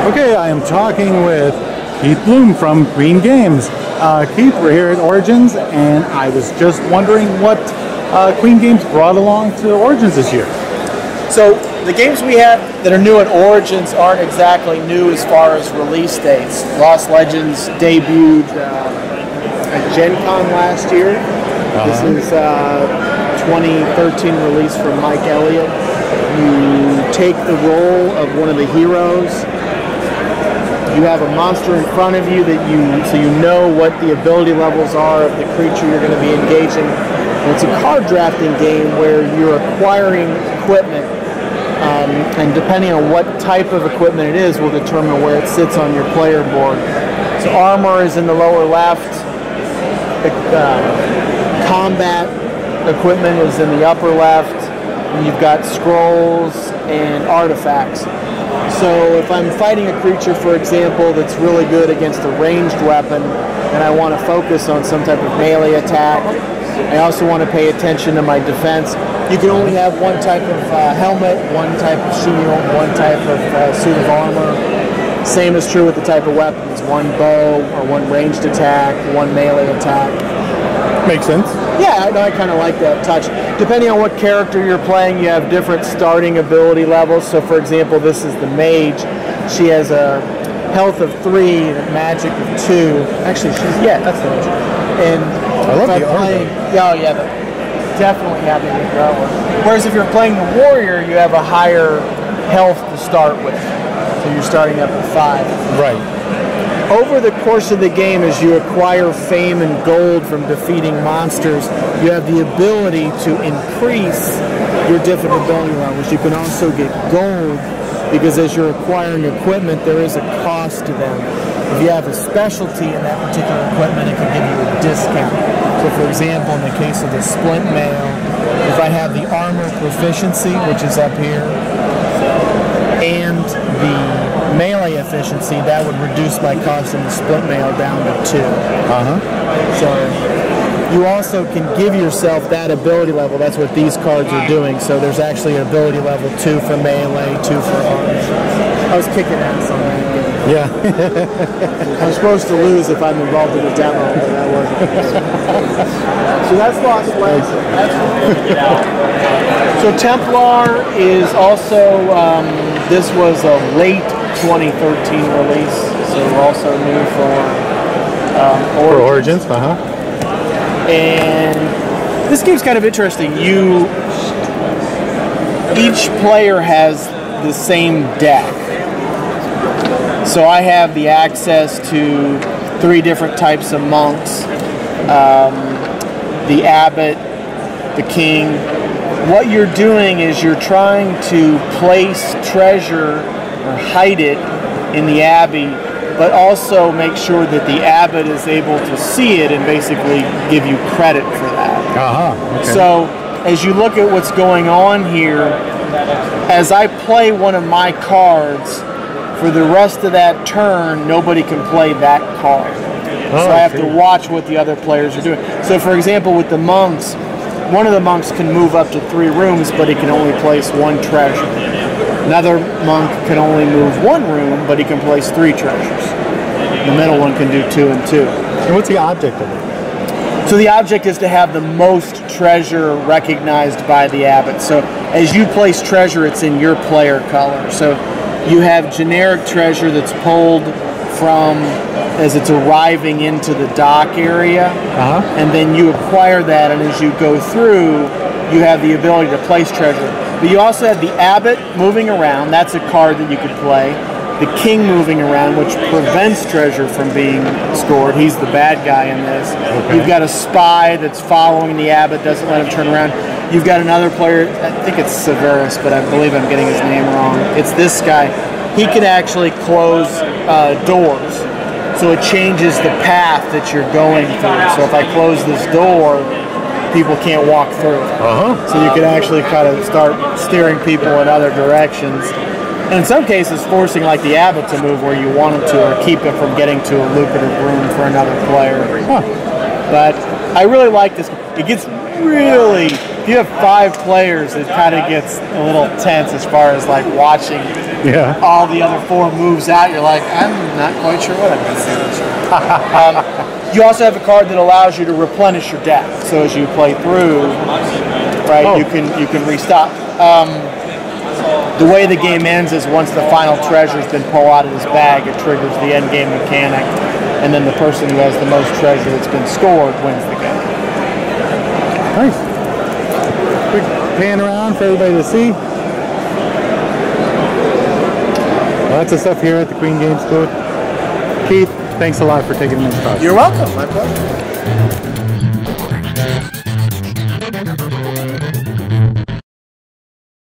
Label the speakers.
Speaker 1: Okay, I am talking with Keith Blume from Green Games. Keith, we're here at Origins, and I was just wondering what Green Games brought along to Origins this year.
Speaker 2: So the games we have that are new at Origins aren't exactly new as far as release dates. Lost Legends debuted at Gen Con last year. This is 2013 release from Mike Elliott. You take the role of one of the heroes. You have a monster in front of you so you know what the ability levels are of the creature you're going to be engaging. And it's a card drafting game where you're acquiring equipment, and depending on what type of equipment it is will determine where it sits on your player board. So armor is in the lower left. Combat equipment is in the upper left. And you've got scrolls and artifacts. So if I'm fighting a creature, for example, that's really good against a ranged weapon, and I want to focus on some type of melee attack, I also want to pay attention to my defense. You can only have one type of helmet, one type of shield, one type of suit of armor. Same is true with the type of weapons. One bow, or one ranged attack, one melee attack.
Speaker 1: Makes sense.
Speaker 2: Yeah, I kind of like that touch. Depending on what character you're playing, you have different starting ability levels. So, for example, this is the mage. She has a health of 3, magic of 2. Actually, that's the mage. And
Speaker 1: I love the armor.
Speaker 2: Definitely happy with that one. Whereas if you're playing the warrior, you have a higher health to start with. So you're starting up at 5.
Speaker 1: Right.
Speaker 2: Over the course of the game, as you acquire fame and gold from defeating monsters, you have the ability to increase your different ability levels. You can also get gold, because as you're acquiring equipment, there is a cost to them. If you have a specialty in that particular equipment, it can give you a discount. So for example, in the case of the splint mail, if I have the armor proficiency, which is up here, and the melee efficiency, that would reduce my cost in the split mail down to 2. So you also can give yourself that ability level. That's what these cards are doing. So there's actually an ability level 2 for melee, 2 for armor. I was kicking ass on that game.
Speaker 1: Yeah.
Speaker 2: I'm supposed to lose if I'm involved in a demo, but that wasn't. So that's Lost Legends. That's what we get out. So Templar is also, this was a late 2013 release, so also new for
Speaker 1: Origins.
Speaker 2: And this game's kind of interesting. Each player has the same deck. So I have the access to 3 different types of monks, the abbot, the king. What you're doing is you're trying to place treasure or hide it in the abbey, but also make sure that the abbot is able to see it and basically give you credit for that.
Speaker 1: Okay.
Speaker 2: So as you look at what's going on here, as I play one of my cards, for the rest of that turn, nobody can play that card. So I have to watch what the other players are doing. So for example, with the monks, one of the monks can move up to 3 rooms, but he can only place 1 treasure. Another monk can only move 1 room, but he can place 3 treasures. The middle one can do 2 and 2.
Speaker 1: And what's the object of it?
Speaker 2: So the object is to have the most treasure recognized by the abbot. So as you place treasure, it's in your player color. So you have generic treasure that's pulled from as it's arriving into the dock area, and then you acquire that, and as you go through, you have the ability to place treasure. But you also have the abbot moving around. That's a card that you could play. The king moving around, which prevents treasure from being stored. He's the bad guy in this. You've got a spy that's following the abbot, doesn't let him turn around. You've got another player, I think it's Severus, but I believe I'm getting his name wrong. It's this guy. He can actually close doors. So it changes the path that you're going through. So if I close this door, people can't walk through it. So you can actually kind of start steering people in other directions. And in some cases, forcing like the abbot to move where you want him to, or keep him from getting to a lucrative room for another player. But I really like this. It gets really, if you have 5 players, it kind of gets a little tense as far as like watching all the other 4 moves out. You're like, I'm not quite sure what I'm going to do this year. You also have a card that allows you to replenish your deck. So as you play through, right, you can restock. The way the game ends is once the final treasure's been pulled out of his bag, it triggers the end game mechanic, and then the person who has the most treasure that's been scored wins the game.
Speaker 1: Nice. Quick pan around for everybody to see. Lots of stuff here at the Queen Games booth. Keith, thanks a lot for taking this class.
Speaker 2: You're welcome. My pleasure.